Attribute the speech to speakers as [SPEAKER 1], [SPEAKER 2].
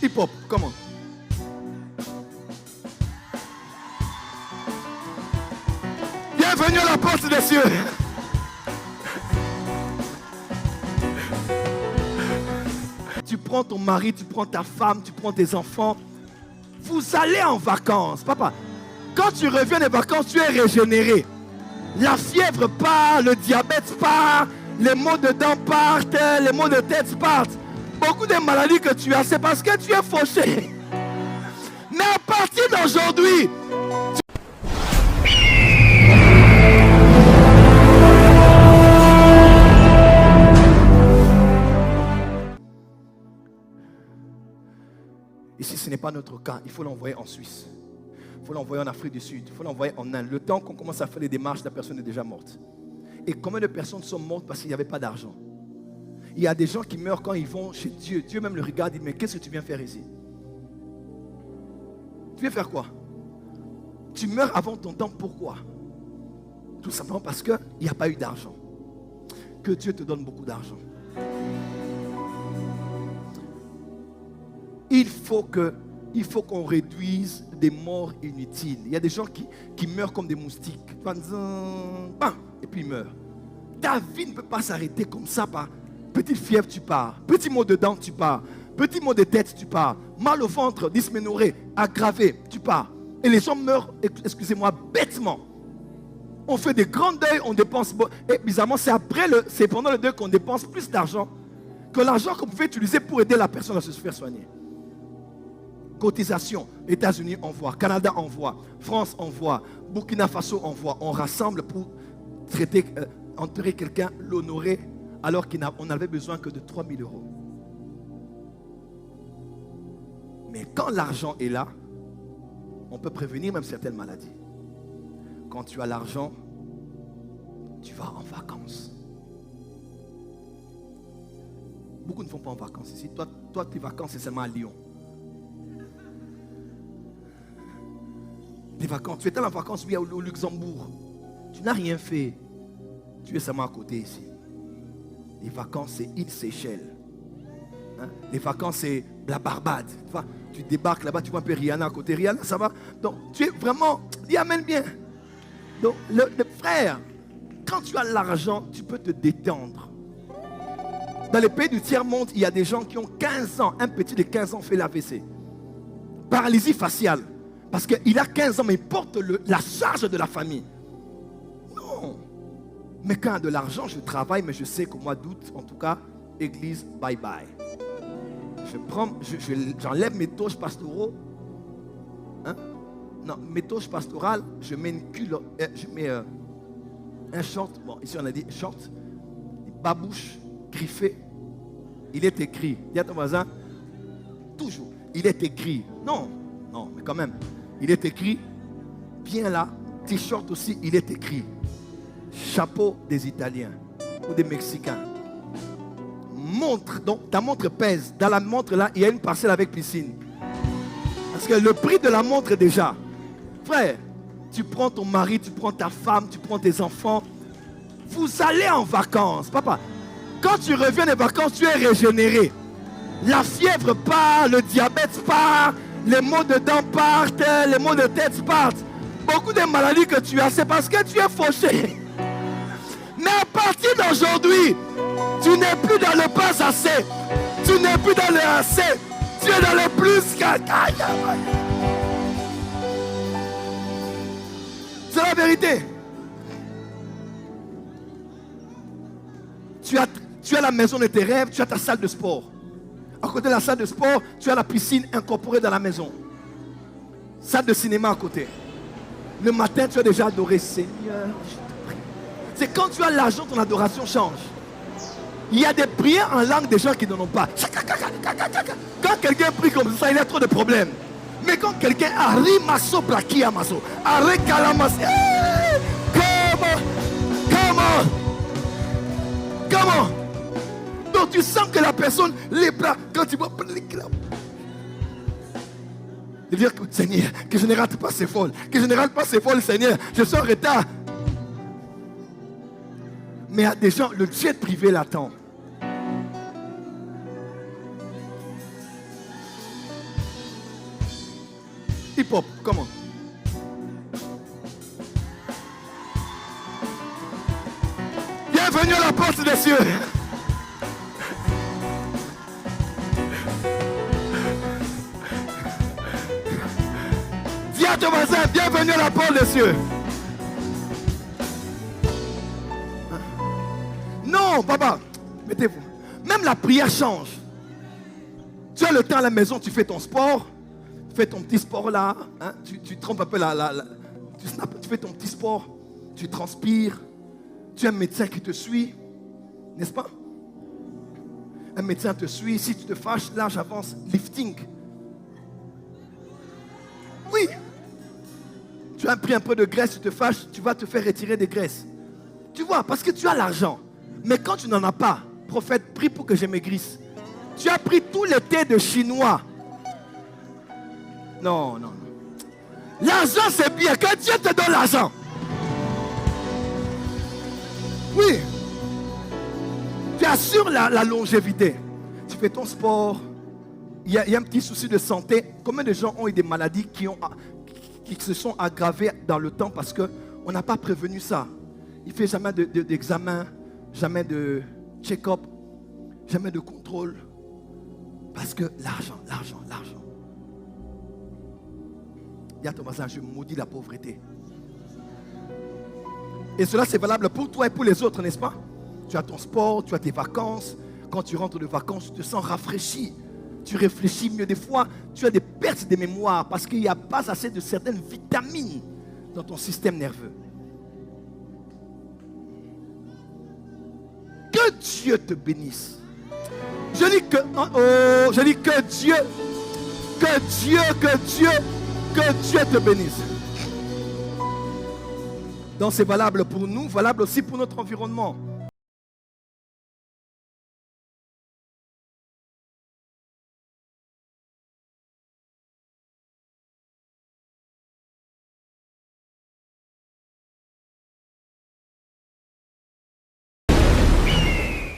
[SPEAKER 1] Hip-hop, comment? Bienvenue à la porte des cieux. Tu prends ton mari, tu prends ta femme, tu prends tes enfants. Vous allez en vacances. Papa, quand tu reviens des vacances, tu es régénéré. La fièvre part, le diabète part, les maux de dents partent, les maux de tête partent. Beaucoup de maladies que tu as, c'est parce que tu es fauché. Mais à partir d'aujourd'hui, ici, ce n'est pas notre cas. Il faut l'envoyer en Suisse. Il faut l'envoyer en Afrique du Sud. Il faut l'envoyer en Inde. Le temps qu'on commence à faire les démarches, la personne est déjà morte. Et combien de personnes sont mortes parce qu'il n'y avait pas d'argent? Il y a des gens qui meurent quand ils vont chez Dieu. Dieu même le regarde et dit, mais qu'est-ce que tu viens faire ici? Tu viens faire quoi? Tu meurs avant ton temps, pourquoi? Tout simplement parce qu'il n'y a pas eu d'argent. Que Dieu te donne beaucoup d'argent. Il faut qu'on réduise des morts inutiles. Il y a des gens qui meurent comme des moustiques. Et puis ils meurent. Ta vie ne peut pas s'arrêter comme ça par petite fièvre, tu pars. Petit mot de dents, tu pars. Petit mot de tête, tu pars. Mal au ventre, dysménorrhée, aggravé, tu pars. Et les gens meurent, excusez-moi, bêtement. On fait des grands deuils, on dépense. Et bizarrement, c'est pendant le deuil qu'on dépense plus d'argent que l'argent qu'on pouvait utiliser pour aider la personne à se faire soigner. Cotisation, États-Unis envoie, Canada envoie, France envoie, Burkina Faso envoie. On rassemble pour enterrer quelqu'un, l'honorer, alors qu'on n'avait besoin que de 3 000 euros. Mais quand l'argent est là, on peut prévenir même certaines maladies. Quand tu as l'argent, tu vas en vacances. Beaucoup ne vont pas en vacances ici. Toi tes vacances, c'est seulement à Lyon. Des vacances. Tu étais en vacances, oui, au Luxembourg. Tu n'as rien fait. Tu es seulement à côté ici. Les vacances, c'est île Seychelles. Hein? Les vacances, c'est la Barbade. Tu débarques là-bas, tu vois un peu Rihanna à côté. Rihanna, ça va? Donc, tu es vraiment... Il amène bien. Donc, le frère, quand tu as l'argent, tu peux te détendre. Dans les pays du tiers-monde, il y a des gens qui ont 15 ans. Un petit de 15 ans fait l'AVC. Paralysie faciale. Parce qu'il a 15 ans, mais il porte la charge de la famille. Non. Mais quand il y a de l'argent, je travaille, mais je sais qu'au mois d'août, en tout cas, église, bye bye. J'enlève mes toches pastoraux. Hein? Non, mes toches pastorales, je mets une culotte, je mets un short. Bon, ici on a dit short, babouche, griffé. Il est écrit. Dis à ton voisin, toujours, il est écrit. Non, mais quand même. Il est écrit, bien là, t-shirt aussi, il est écrit. Chapeau des Italiens ou des Mexicains. Montre, donc ta montre pèse. Dans la montre là, il y a une parcelle avec piscine. Parce que le prix de la montre déjà. Frère, tu prends ton mari, tu prends ta femme, tu prends tes enfants. Vous allez en vacances. Papa, quand tu reviens des vacances, tu es régénéré. La fièvre part, le diabète part. Les maux de dents partent, les maux de tête partent. Beaucoup de maladies que tu as, c'est parce que tu es fauché. Mais à partir d'aujourd'hui, tu n'es plus dans le pas assez. Tu n'es plus dans le assez. Tu es dans le plus. C'est la vérité. Tu as la maison de tes rêves, tu as ta salle de sport. À côté de la salle de sport, tu as la piscine incorporée dans la maison. Salle de cinéma à côté. Le matin, tu as déjà adoré. Seigneur, je te prie. C'est quand tu as l'argent, ton adoration change. Il y a des prières en langue des gens qui n'en ont pas. Quand quelqu'un prie comme ça, il y a trop de problèmes. Mais quand quelqu'un arrive, maso plaki amaso, arrête calamas. Comment? Donc tu sens que la personne, les bras, quand tu vois, de dire que Seigneur, que je ne rate pas ces folles, que je ne rate pas ces folles, Seigneur, je suis en retard. Mais il y a des gens, le jet privé l'attend. hip-hop, comment? Bienvenue à la porte des cieux. Dis à ton voisin, bienvenue à la porte des cieux. Non, papa, mettez-vous. Même la prière change. Tu as le temps à la maison, tu fais ton sport, tu fais ton petit sport là, hein, tu trompes un peu tu fais ton petit sport, tu transpires, tu as un médecin qui te suit, n'est-ce pas? Un médecin te suit, si tu te fâches, là j'avance, lifting. Oui. Tu as pris un peu de graisse, tu te fâches, tu vas te faire retirer des graisses. Tu vois, parce que tu as l'argent. Mais quand tu n'en as pas, prophète, prie pour que je maigrisse. Tu as pris tous les thés de chinois. Non, non, non. L'argent, c'est bien. Que Dieu te donne l'argent. Oui. Tu assures la longévité. Tu fais ton sport. Il y a un petit souci de santé. Combien de gens ont eu des maladies qui se sont aggravées dans le temps parce qu'on n'a pas prévenu ça. Il ne fait jamais d'examen, jamais de check-up, jamais de contrôle. Parce que l'argent. Dis à ton voisin, je maudis la pauvreté. Et cela c'est valable pour toi et pour les autres, n'est-ce pas? Tu as ton sport, tu as tes vacances. Quand tu rentres de vacances, tu te sens rafraîchi. Tu réfléchis mieux. Des fois, tu as des pertes de mémoire parce qu'il n'y a pas assez de certaines vitamines dans ton système nerveux. Que Dieu te bénisse. Je dis que Dieu te bénisse. Donc c'est valable pour nous, valable aussi pour notre environnement.